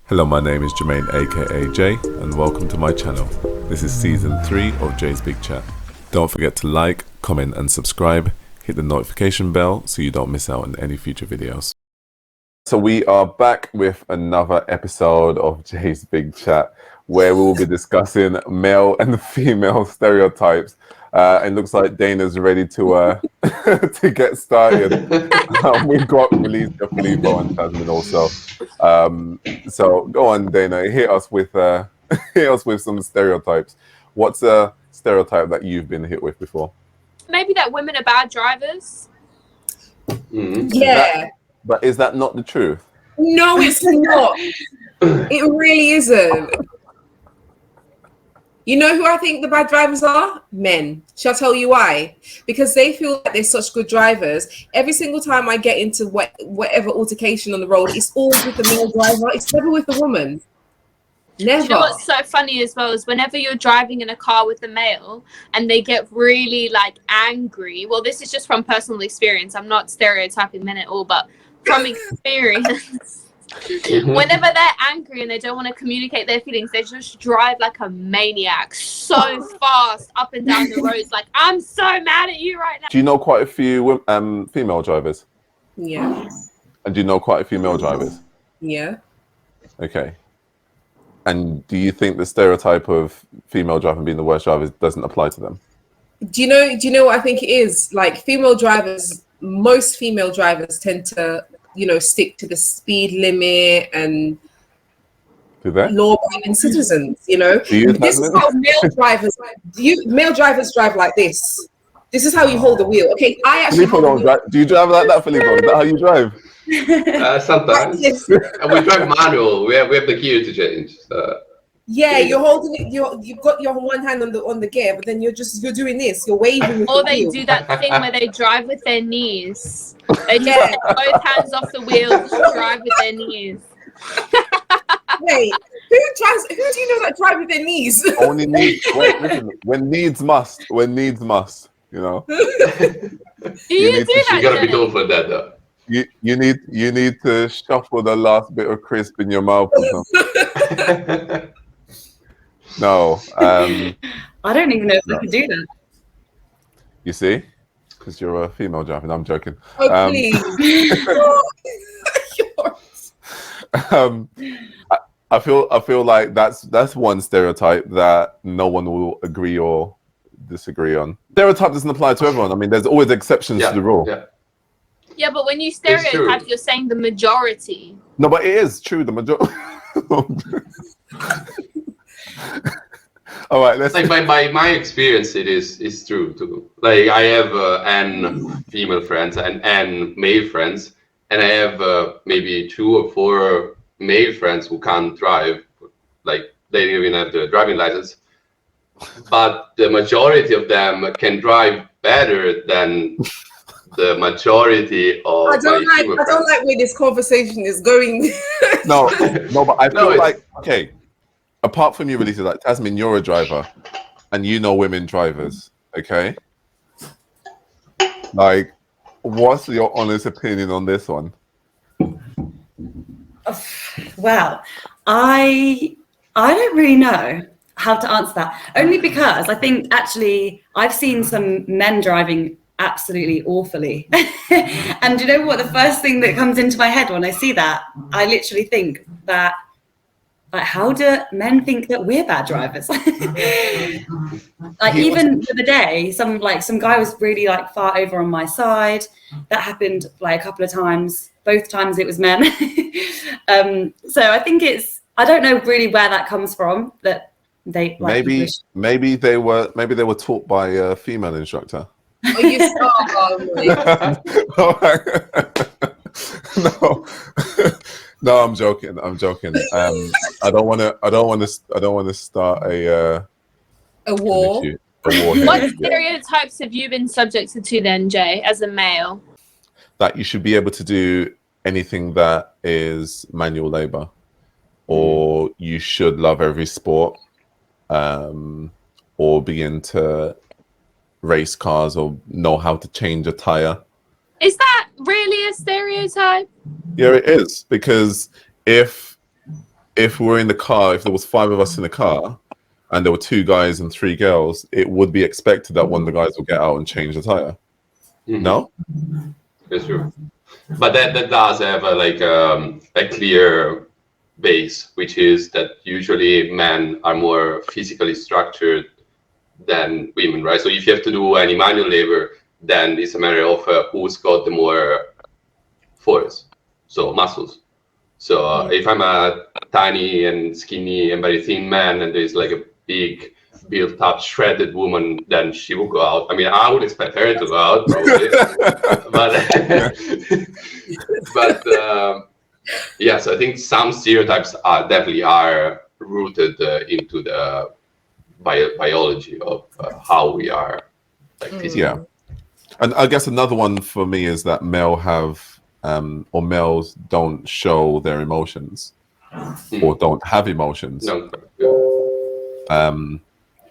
Hello, my name is Jermaine aka Jay, and welcome to my channel. This is season 3 of Jay's Big Chat. Don't forget to like, comment and subscribe. Hit the notification bell so you don't miss out on any future videos. So we are back with another episode of Jay's Big Chat, where we will be discussing male and female stereotypes. It looks like Dana's ready to to get started. We've got Alicia, Filippo, and Tasmin also. So go on, Dana. Hit us with some stereotypes. What's a stereotype that you've been hit with before? Maybe that women are bad drivers. Mm-hmm. Yeah. But is that not the truth? No, it's not. It really isn't. You know who I think the bad drivers are? Men. Shall I tell you why? Because they feel like they're such good drivers. Every single time I get into whatever altercation on the road, it's always with the male driver. It's never with the woman. Never. Do you know what's so funny as well is whenever you're driving in a car with a male and they get really like angry. Well, this is just from personal experience. I'm not stereotyping men at all, but from experience. Whenever they're angry and they don't want to communicate their feelings, they just drive like a maniac so fast up and down the roads. Like, I'm so mad at you right now. Do you know quite a few female drivers? Yeah. And do you know quite a few male drivers? Yeah. Okay. And do you think the stereotype of female driving being the worst drivers doesn't apply to them? Do you know what I think it is? Like female drivers, most female drivers tend to, stick to the speed limit and law-abiding citizens, This is how male drivers drive like this. This is how you hold the wheel. Okay, I actually do you drive like that, Filippo? Is that how you drive? Sometimes. And we drive manual. We have the gear to change. Yeah, you're holding it. You've got your one hand on the gear, but then you're doing this. You're waving. With or the they wheel. do that thing where they drive with their knees. They just get both hands off the wheel, just drive with their knees. Wait, who do you know that drive with their knees? Only needs. Wait, listen. When needs must. When needs must. Do you do that? You gotta be known for that, though. You need to shuffle the last bit of crisp in your mouth or something. No. I don't even know if I could do that. You see? Because you're a female driver. I'm joking. Oh, please. I feel like that's one stereotype that no one will agree or disagree on. Stereotype doesn't apply to everyone. I mean, there's always exceptions to the rule. Yeah, but when you stereotype, you're saying the majority. No, but it is true. The majority. All right, let's like by my experience, it's true too. Like I have n female friends and n male friends, and I have maybe 2 or 4 male friends who can't drive. Like they don't even have the driving license, but the majority of them can drive better than the majority of. I don't like where this conversation is going. No, but I feel like okay. Apart from you, Alicia, like Tasmin, you're a driver, and you know women drivers, okay? Like, what's your honest opinion on this one? Well, I don't really know how to answer that. Only because I think actually I've seen some men driving absolutely awfully. And you know what? The first thing that comes into my head when I see that, I literally think that, like, how do men think that we're bad drivers? Like even the other day, some guy was really like far over on my side. That happened like a couple of times. Both times it was men. So I think I don't know really where that comes from. That they like, maybe they were taught by a female instructor. Oh, you No. No, I'm joking. I don't want to start a war. What stereotypes have you been subjected to then, Jay, as a male? That you should be able to do anything that is manual labor, or you should love every sport, or be into race cars, or know how to change a tire. Is that really a stereotype? Yeah, it is, because if if we're in the car, if there was 5 of us in the car, and there were 2 guys and 3 girls, it would be expected that one of the guys will get out and change the tire. No, That's true. But that does have a clear base, which is that usually men are more physically structured than women, right? So if you have to do any manual labor, then it's a matter of who's got the more force, so muscles. So if I'm a tiny and skinny and very thin man, and there's like a big built-up shredded woman, then she will go out. I mean, I would expect her to go out probably, but yeah. So I think some stereotypes definitely are rooted into the biology of how we are, like physically. yeah. And I guess another one for me is that males don't show their emotions or don't have emotions. No,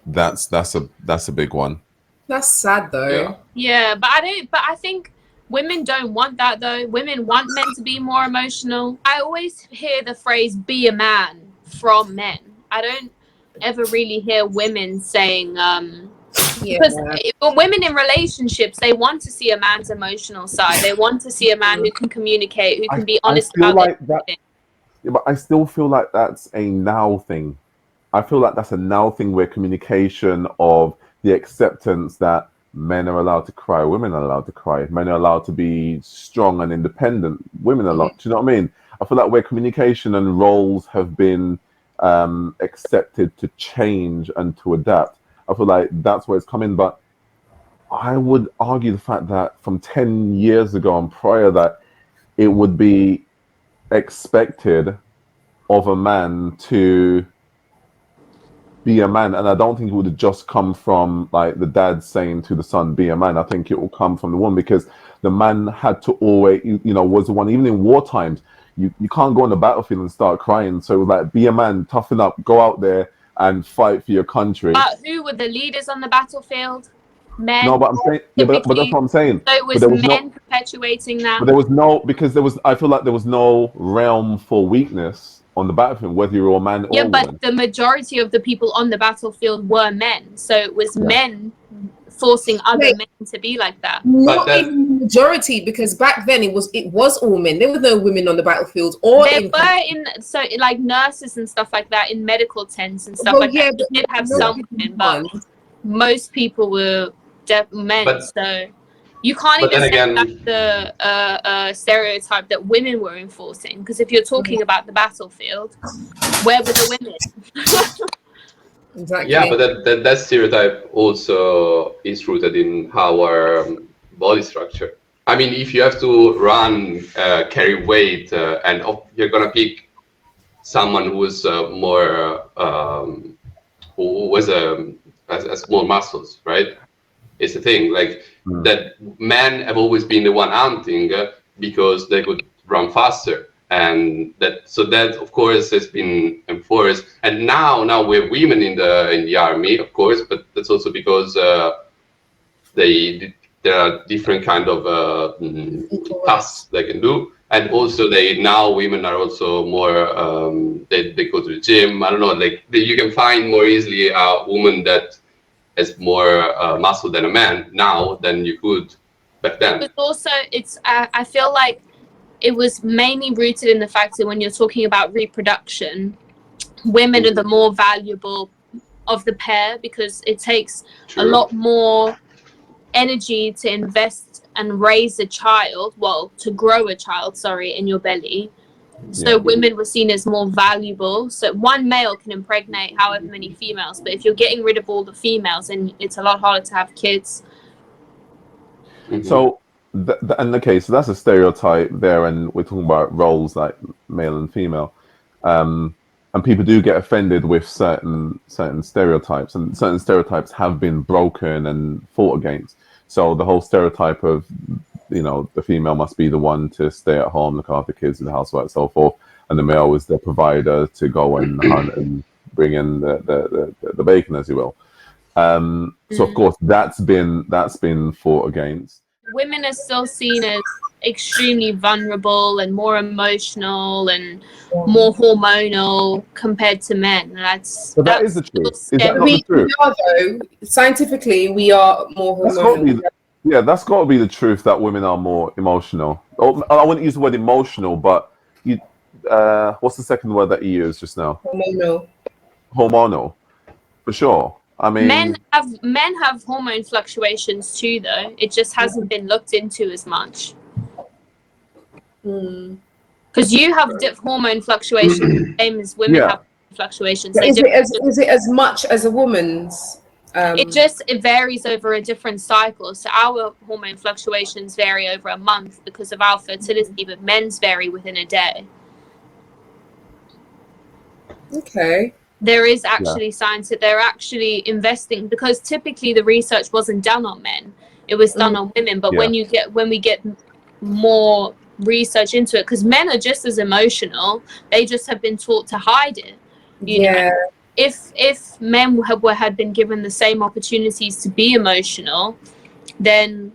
That's a big one. That's sad though. Yeah, but I think women don't want that though. Women want men to be more emotional. I always hear the phrase "be a man" from men. I don't ever really hear women saying because women in relationships, they want to see a man's emotional side. They want to see a man who can communicate, who can be honest about that. Yeah, but I still feel like that's a now thing. I feel like that's a now thing where communication of the acceptance that men are allowed to cry, women are allowed to cry, men are allowed to be strong and independent, women are allowed. Do you know what I mean? I feel like where communication and roles have been accepted to change and to adapt, I feel like that's where it's coming. But I would argue the fact that from 10 years ago and prior, that it would be expected of a man to be a man, and I don't think it would have just come from like the dad saying to the son, be a man. I think it will come from the woman, because the man had to always, was the one. Even in war times, you can't go on the battlefield and start crying. So like, be a man, toughen up, go out there and fight for your country. But who were the leaders on the battlefield? Men. No, but I'm saying, but that's what I'm saying. So it was men perpetuating that. But there was no, because I feel like there was no realm for weakness on the battlefield, whether you're a man or a woman. But the majority of the people on the battlefield were men. So it was men forcing other men to be like that. Not even the majority, because back then it was all men. There were no women on the battlefield. Or there were like nurses and stuff like that in medical tents and stuff like that. They did have some women, but most people were men. So you can't even say that's the stereotype that women were enforcing, because if you're talking about the battlefield, where were the women? Exactly. Yeah, but that stereotype also is rooted in our body structure. I mean, if you have to run, carry weight, and you're gonna pick someone who's more who has more muscles, right? It's the thing, like that men have always been the one hunting because they could run faster, and that of course has been enforced. And now we have women in the army, of course, but that's also because there are different kind of tasks they can do, and also women are also more they go to the gym. I don't know, like you can find more easily a woman that has more muscle than a man now than you could back then. But also, I feel like it was mainly rooted in the fact that when you're talking about reproduction, women are the more valuable of the pair, because it takes a lot more energy to invest and raise a child, to grow a child, in your belly. So women were seen as more valuable. So one male can impregnate however many females, but if you're getting rid of all the females, then it's a lot harder to have kids. So, so that's a stereotype there, and we're talking about roles like male and female, and people do get offended with certain stereotypes, and certain stereotypes have been broken and fought against. So the whole stereotype of the female must be the one to stay at home, look after kids and the housework, so forth, and the male is the provider to go and hunt and bring in the bacon, as you will. So of course that's been fought against. women are still seen as extremely vulnerable and more emotional and more hormonal compared to men. But that is the truth. Is that not We, the truth? we are though. Scientifically, we are more That's got to hormonal. be, yeah, that's got to be the truth that women are more emotional. Oh, I wouldn't use the word emotional, but you, what's the second word that you used just now? Hormonal. Hormonal, for sure. I mean, men have hormone fluctuations too, though. It just hasn't been looked into as much. Because you have hormone fluctuations, same as women Yeah. have fluctuations. Is it as much as a woman's? It varies over a different cycle. So our hormone fluctuations vary over a month because of our fertility, but men's vary within a day. Okay. There is actually science that they're actually investing, because typically the research wasn't done on men, it was done on women. But when we get more research into it, because men are just as emotional, they just have been taught to hide it. You know, if men had been given the same opportunities to be emotional, then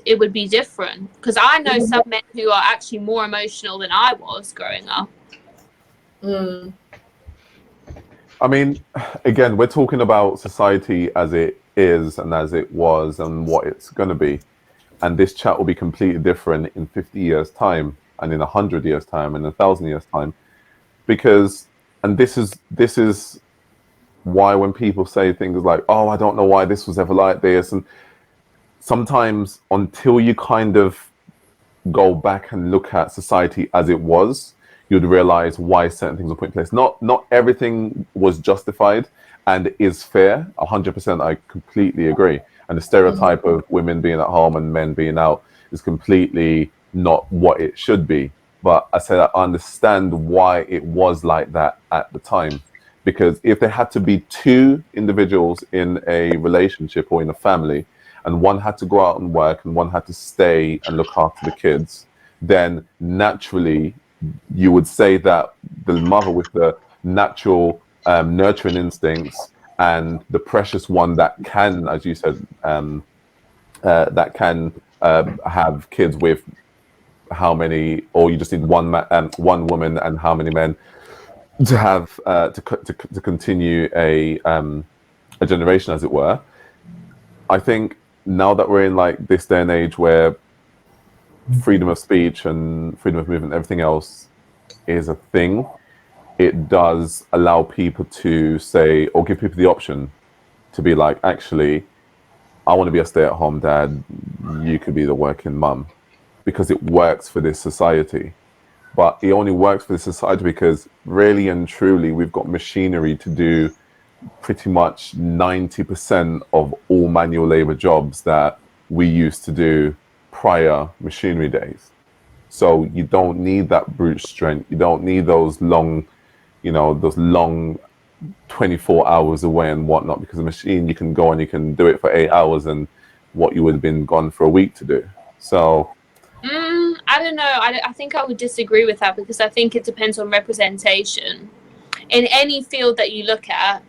it would be different. Because I know some men who are actually more emotional than I was growing up. I mean, again, we're talking about society as it is and as it was and what it's going to be. And this chat will be completely different in 50 years' time and in 100 years' time and 1,000 years' time. Because, and this is why when people say things like, oh, I don't know why this was ever like this. And sometimes until you kind of go back and look at society as it was, you'd realize why certain things were put in place. Not everything was justified and is fair. 100%, I completely agree. And the stereotype of women being at home and men being out is completely not what it should be. But I said I understand why it was like that at the time. Because if there had to be two individuals in a relationship or in a family, and one had to go out and work and one had to stay and look after the kids, then naturally you would say that the mother with the natural nurturing instincts and the precious one that can, as you said, that can have kids with how many, or you just need one woman and how many men to have to continue a generation, as it were. I think now that we're in like this day and age where freedom of speech and freedom of movement, everything else is a thing, it does allow people to say, or give people the option to be like, actually, I want to be a stay-at-home dad, you could be the working mum, because it works for this society. But it only works for this society because really and truly we've got machinery to do pretty much 90% of all manual labor jobs that we used to do prior machinery days. So you don't need that brute strength. You don't need those long 24 hours away and whatnot, because a machine, you can go and you can do it for 8 hours and what you would have been gone for a week to do. So I don't know. I think I would disagree with that, because I think it depends on representation. In any field that you look at,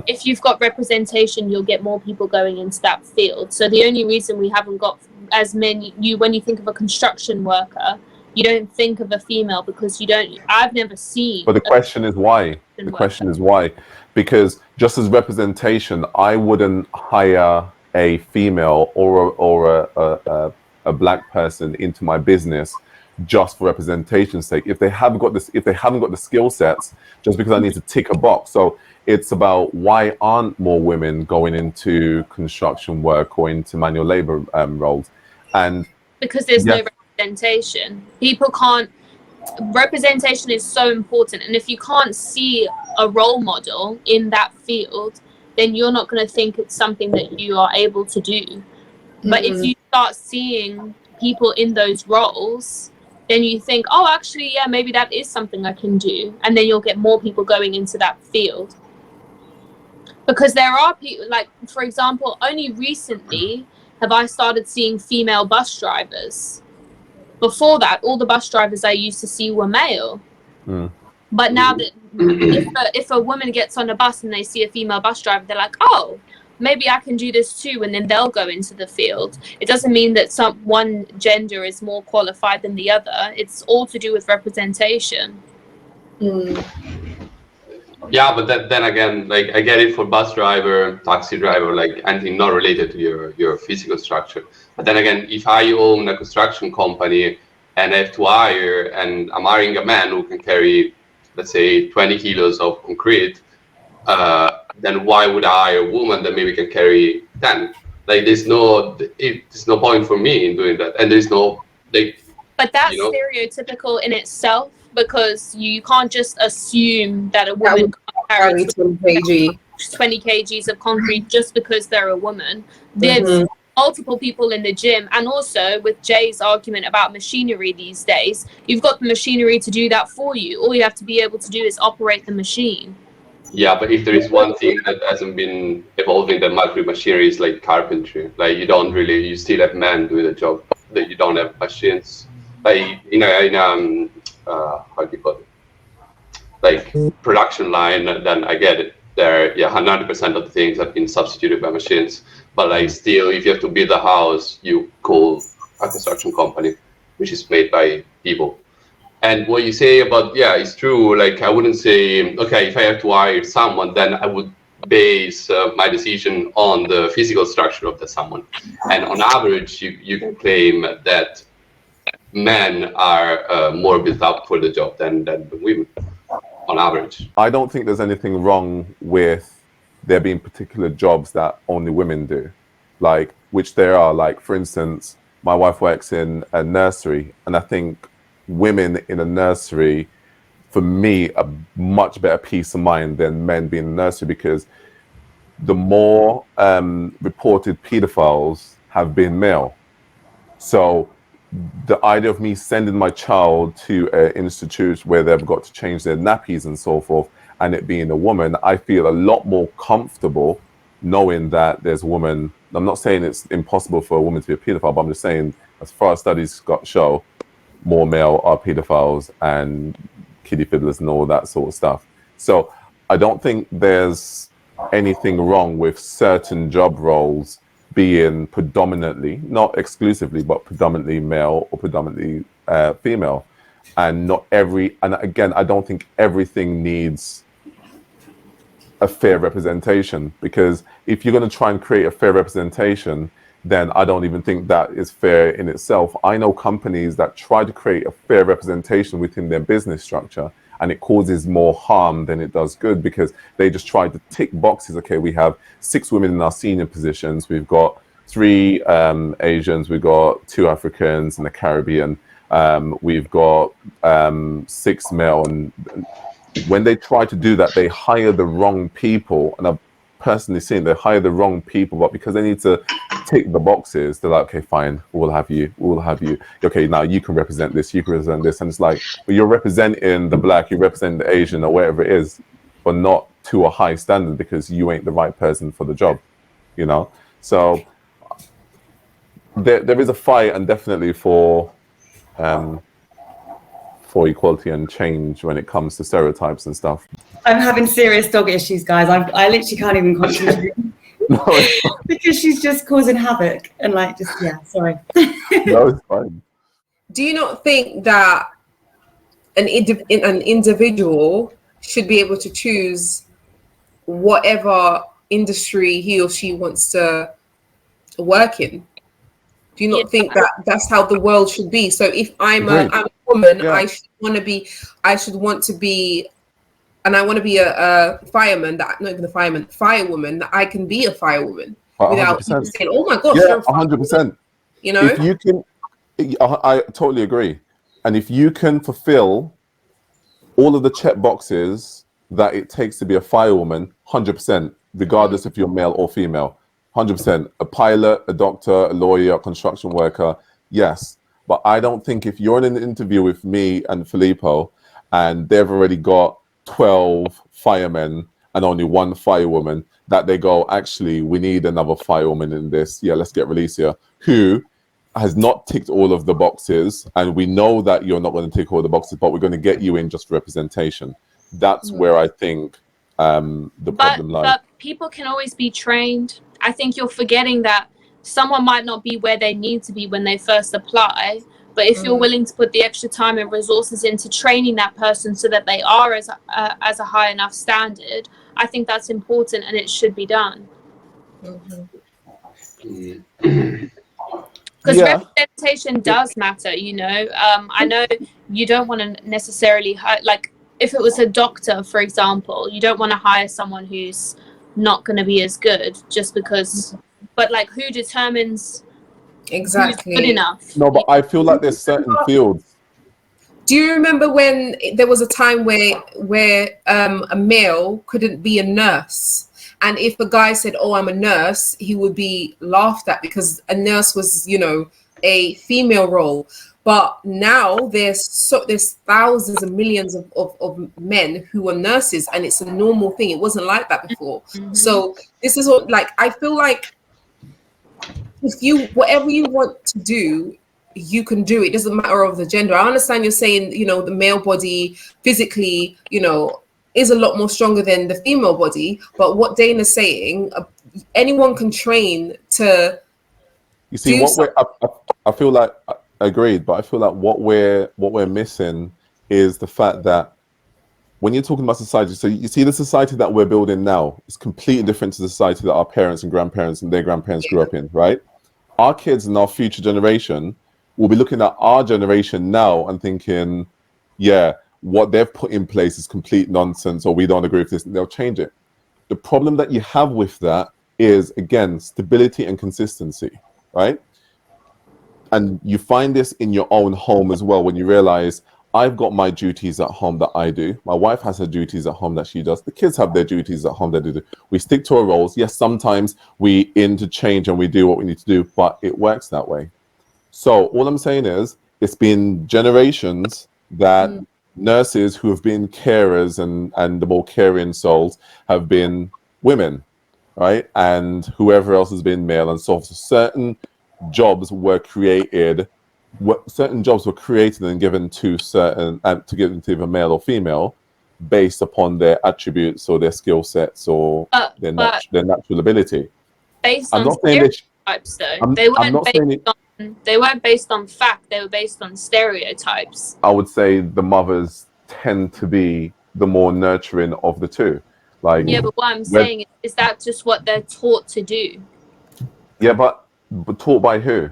if you've got representation, you'll get more people going into that field. So the only reason we haven't got as many, when you think of a construction worker, you don't think of a female because I've never seen. But the question is why? The question is why? Because just as representation, I wouldn't hire a female or a black person into my business just for representation's sake. If they haven't got the skill sets, just because I need to tick a box. So it's about, why aren't more women going into construction work or into manual labor roles? And because there's no representation. Representation is so important, and if you can't see a role model in that field, then you're not going to think it's something that you are able to do. But if you start seeing people in those roles, then you think, oh, actually, yeah, maybe that is something I can do, and then you'll get more people going into that field. Because there are people, like, for example, only recently have I started seeing female bus drivers. Before that, all the bus drivers I used to see were male. But now that if a woman gets on a bus and they see a female bus driver, they're like, oh, maybe I can do this too, and then they'll go into the field. It doesn't mean that one gender is more qualified than the other. It's all to do with representation. Yeah, but then again, like I get it for bus driver, taxi driver, like anything not related to your physical structure. But then again, if I own a construction company and I have to hire, and I'm hiring a man who can carry, let's say, 20 kilos of concrete, then why would I hire a woman that maybe can carry 10? Like there's no point for me in doing that, and there's no like. But that's stereotypical in itself, because you can't just assume that a woman can't carry 20 kgs of concrete just because they're a woman. There's multiple people in the gym, and also with Jay's argument about machinery these days, you've got the machinery to do that for you. All you have to be able to do is operate the machine. Yeah, but if there is one thing that hasn't been evolving that much with machinery is like carpentry. Like you still have men doing the job, that you don't have machines. Like how do you call it? Like production line, then I get it. There, 100% of the things have been substituted by machines. But like still, if you have to build a house, you call a construction company, which is made by people. And what you say about, it's true. Like I wouldn't say, okay, if I have to hire someone, then I would base my decision on the physical structure of the someone. And on average, you can claim that men are more built up for the job than women, on average. I don't think there's anything wrong with there being particular jobs that only women do, like, which there are. Like, for instance, my wife works in a nursery, and I think women in a nursery, for me, a much better peace of mind than men being in a nursery, because the more reported pedophiles have been male. So the idea of me sending my child to an institute where they've got to change their nappies and so forth, and it being a woman, I feel a lot more comfortable knowing that there's a woman. I'm not saying it's impossible for a woman to be a pedophile, but I'm just saying, as far as studies show, more male are pedophiles and kiddie fiddlers and all that sort of stuff. So I don't think there's anything wrong with certain job roles being predominantly, not exclusively, but predominantly male or predominantly female. And and again, I don't think everything needs a fair representation, because if you're going to try and create a fair representation, then I don't even think that is fair in itself. I know companies that try to create a fair representation within their business structure, and it causes more harm than it does good, because they just try to tick boxes. Okay, we have 6 women in our senior positions. We've got 3 Asians. We've got 2 Africans in the Caribbean. We've got 6 male. And when they try to do that, they hire the wrong people. And I've personally seen they hire the wrong people, but because they need to tick the boxes, they're like, okay, fine, we'll have you. Okay, now you can represent this, you can represent this. And it's like, but you're representing the black, you're representing the Asian or whatever it is, but not to a high standard, because you ain't the right person for the job, So there is a fight, and definitely for equality and change when it comes to stereotypes and stuff. I'm having serious dog issues, guys. I literally can't even concentrate. No, because she's just causing havoc and sorry. No, it's fine. Do you not think that an individual should be able to choose whatever industry he or she wants to work in? Do you not think that that's how the world should be? So if I'm a woman, I should want to be, and I want to be a fireman, firewoman, that I can be a firewoman without saying, oh my gosh, you're a 100%. If you can, I totally agree. And if you can fulfill all of the check boxes that it takes to be a firewoman, 100%, regardless if you're male or female, 100%. A pilot, a doctor, a lawyer, a construction worker, yes. But I don't think if you're in an interview with me and Filippo, and they've already got 12 firemen and only 1 firewoman, that they go, actually, we need another firewoman in this. Yeah, let's get Relicia, who has not ticked all of the boxes. And we know that you're not going to tick all the boxes, but we're going to get you in just for representation. That's where I think the problem lies. But people can always be trained. I think you're forgetting that someone might not be where they need to be when they first apply, but if you're willing to put the extra time and resources into training that person so that they are as a high enough standard, I think that's important and it should be done. Because representation does matter, you know. I know you don't want to necessarily like, if it was a doctor, for example, you don't want to hire someone who's not going to be as good just because, but like, who determines exactly who's good enough? No, but I feel like there's certain fields. Do you remember when there was a time where a male couldn't be a nurse? And if a guy said, "Oh, I'm a nurse," he would be laughed at because a nurse was, you know, a female role. But now there's thousands and millions of men who are nurses, and it's a normal thing. It wasn't like that before. So this is what, like, I feel like whatever you want to do, you can do. It doesn't matter of the gender. I understand you're saying, you know, the male body physically, you know, is a lot more stronger than the female body, but what Dana's saying, anyone can train to. You see, I feel like, agreed, but I feel like what we're missing is the fact that when you're talking about society, so you see the society that we're building now is completely different to the society that our parents and grandparents and their grandparents grew up in, right? Our kids and our future generation will be looking at our generation now and thinking, yeah, what they've put in place is complete nonsense, or we don't agree with this, and they'll change it. The problem that you have with that is, again, stability and consistency, right? And you find this in your own home as well, when you realize, I've got my duties at home that I do. My wife has her duties at home that she does. The kids have their duties at home that they do. We stick to our roles. Yes, sometimes we interchange and we do what we need to do, but it works that way. So all I'm saying is, it's been generations that nurses who have been carers and the more caring souls have been women, right? And whoever else has been male. And so certain jobs were created, and given to certain, and to give to either male or female, based upon their attributes or their skill sets or their natural ability. Based on stereotypes, though, they weren't based on fact. They were based on stereotypes. I would say the mothers tend to be the more nurturing of the two. Like, yeah, but what I'm saying is that just what they're taught to do. Yeah, but taught by who?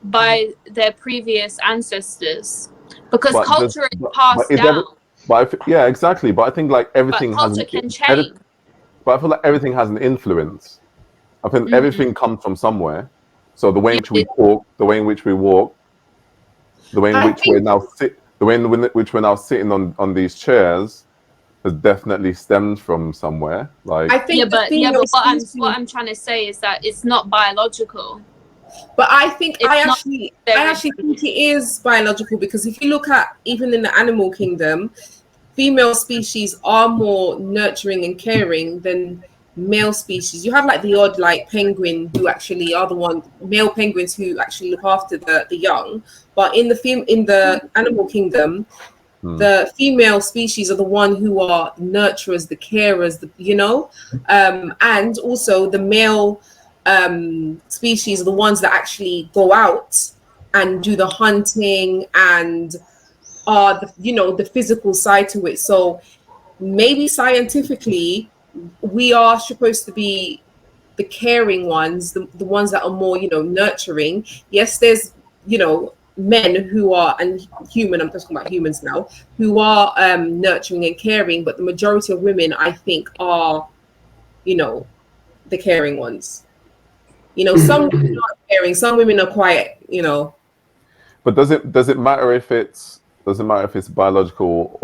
By their previous ancestors, because culture is passed down. Yeah, exactly. But I think like everything culture can change. But I feel like everything has an influence. I think everything comes from somewhere. So the way in which we talk, the way in which we walk, the way in which we're now sitting on these chairs has definitely stemmed from somewhere. Like, I think but what I'm trying to say is that it's not biological. But I actually think it is biological, because if you look at, even in the animal kingdom, female species are more nurturing and caring than male species. You have like the odd like penguin who actually are male penguins who actually look after the young, but in the animal kingdom, the female species are the one who are nurturers, the carers, and also the male species are the ones that actually go out and do the hunting and are the physical side to it. So maybe scientifically we are supposed to be the caring ones, the ones that are more nurturing. Yes, there's men who are, and human, I'm talking about humans now, who are nurturing and caring, but the majority of women, I think, are the caring ones. Some women are caring, some women are quiet, But does it matter if it's biological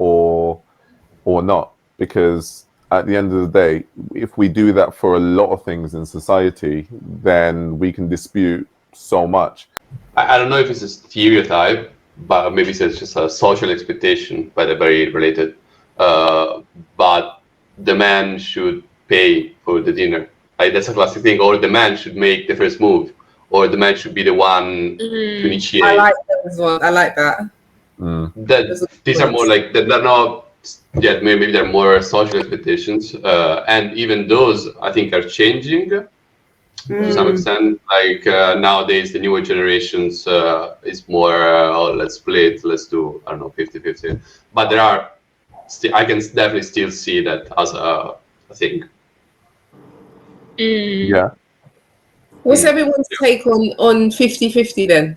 or not? Because at the end of the day, if we do that for a lot of things in society, then we can dispute so much. I don't know if it's a stereotype, but maybe it's just a social expectation, but they're very related. But the man should pay for the dinner. Like, that's a classic thing. Or the man should make the first move, or the man should be the one to initiate. I like that as well. I like that. These are more like, they're not. Yeah, maybe they're more social expectations, and even those I think are changing. to some extent. Like nowadays, the newer generations is more, oh, let's split, let's do, I don't know, 50-50. But there are, I can definitely still see that as a thing. Yeah. What's everyone's take on 50-50 then?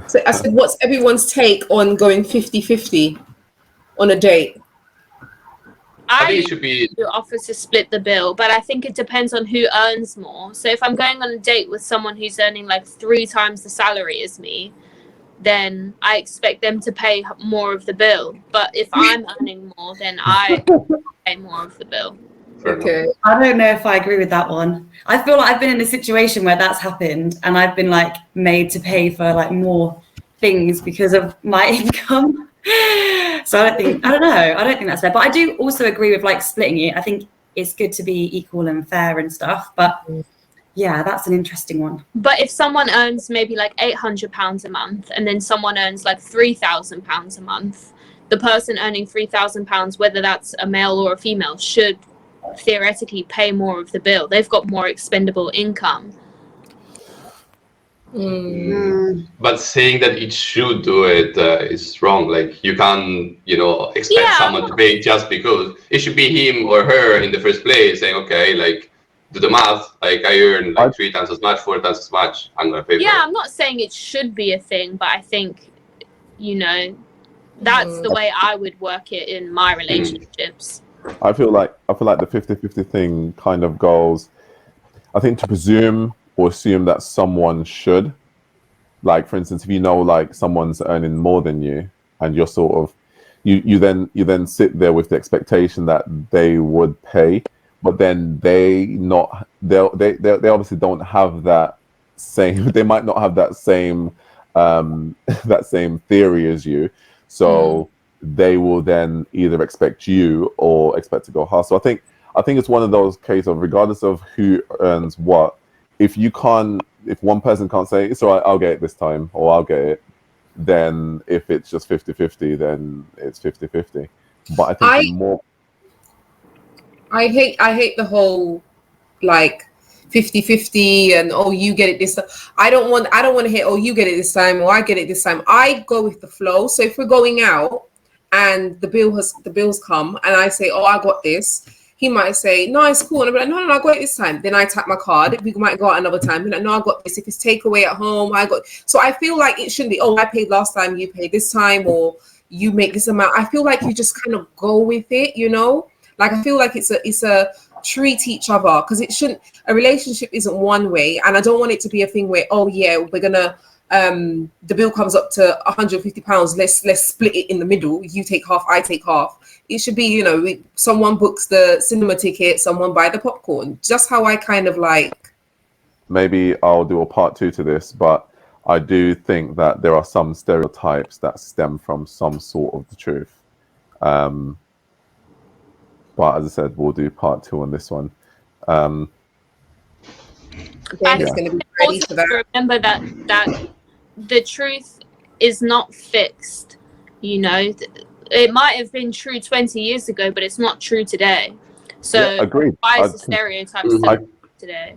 So I said, what's everyone's take on going 50-50 on a date? I think it should be. Offer to split the bill, but I think it depends on who earns more. So if I'm going on a date with someone who's earning like 3 times the salary as me, then I expect them to pay more of the bill. But if I'm earning more, then I pay more of the bill. Okay. I don't know if I agree with that one. I feel like I've been in a situation where that's happened and I've been like made to pay for like more things because of my income. So I don't know. I don't think that's fair. But I do also agree with like splitting it. I think it's good to be equal and fair and stuff. But yeah, that's an interesting one. But if someone earns maybe like £800 a month and then someone earns like £3,000 a month, the person earning £3,000, whether that's a male or a female, should theoretically pay more of the bill. They've got more expendable income. But saying that it should do it is wrong. Like you can't, expect someone to pay just because. It should be him or her in the first place saying, okay, like do the math. Like I earn like 3 times as much, 4 times as much. I'm gonna pay for it. Yeah, I'm not saying it should be a thing, but I think, that's the way I would work it in my relationships. I feel like the 50-50 thing kind of goes, I think, to presume or assume that someone should. Like, for instance, if you know like someone's earning more than you and you're sort of you then sit there with the expectation that they would pay, but then they obviously don't have that same they might not have that same that same theory as you. So they will then either expect you or expect to go hard. So I think it's one of those cases of, regardless of who earns what, if one person can't say it's all right, I'll get it this time, or I'll get it, then if it's just 50-50, then it's 50-50. But I think I hate the whole like 50-50 and you get it this time. I don't want to hear you get it this time or I get it this time. I go with the flow. So if we're going out and the bills come and I say, I got this, he might say, no, it's cool. And I'm like, no, I got it this time. Then I tap my card. We might go out another time. Be like, no, I got this. If it's takeaway at home, I got. So I feel like it shouldn't be, I paid last time, you paid this time, or you make this amount. I feel like you just kind of go with it, Like I feel like it's a treat each other, because a relationship isn't one way, and I don't want it to be a thing where we're gonna the bill comes up to £150, let's split it in the middle, you take half, I take half. It should be someone books the cinema ticket, someone buy the popcorn, just how I kind of like. Maybe I'll do a part 2 to this, but I do think that there are some stereotypes that stem from some sort of the truth. But as I said, we'll do part 2 on this one. I think it's important to remember that the truth is not fixed. It might have been true 20 years ago, but it's not true today. So agreed. Why is the stereotypes today?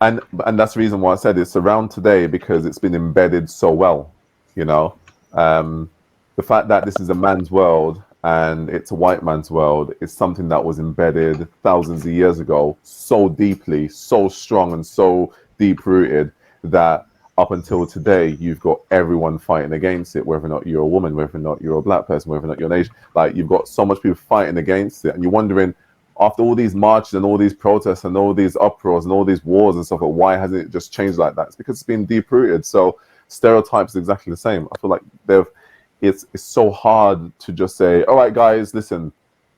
And that's the reason why I said it's around today, because it's been embedded so well. The fact that this is a man's world and it's a white man's world is something that was embedded thousands of years ago, so deeply, so strong and so deep rooted that up until today, you've got everyone fighting against it, whether or not you're a woman, whether or not you're a black person, whether or not you're an Asian. Like, you've got so much people fighting against it, and you're wondering, after all these marches and all these protests and all these uproars and all these wars and stuff, why hasn't it just changed like that? It's because it's been deep rooted. So stereotypes is exactly the same. I feel like it's so hard to just say, all right, guys, listen,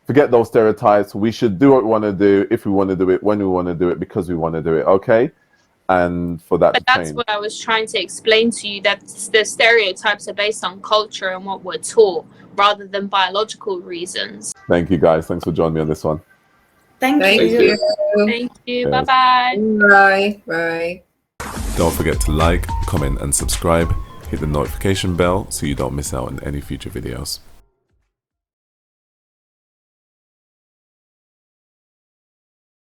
forget those stereotypes. We should do what we want to do, if we want to do it, when we want to do it, because we want to do it. Okay. And for that, but that's what I was trying to explain to you, that the stereotypes are based on culture and what we're taught, rather than biological reasons. Thank you, guys. Thanks for joining me on this one. Thank you. Thank you. Yes. Bye. Bye. Don't forget to like, comment, and subscribe. Hit the notification bell so you don't miss out on any future videos.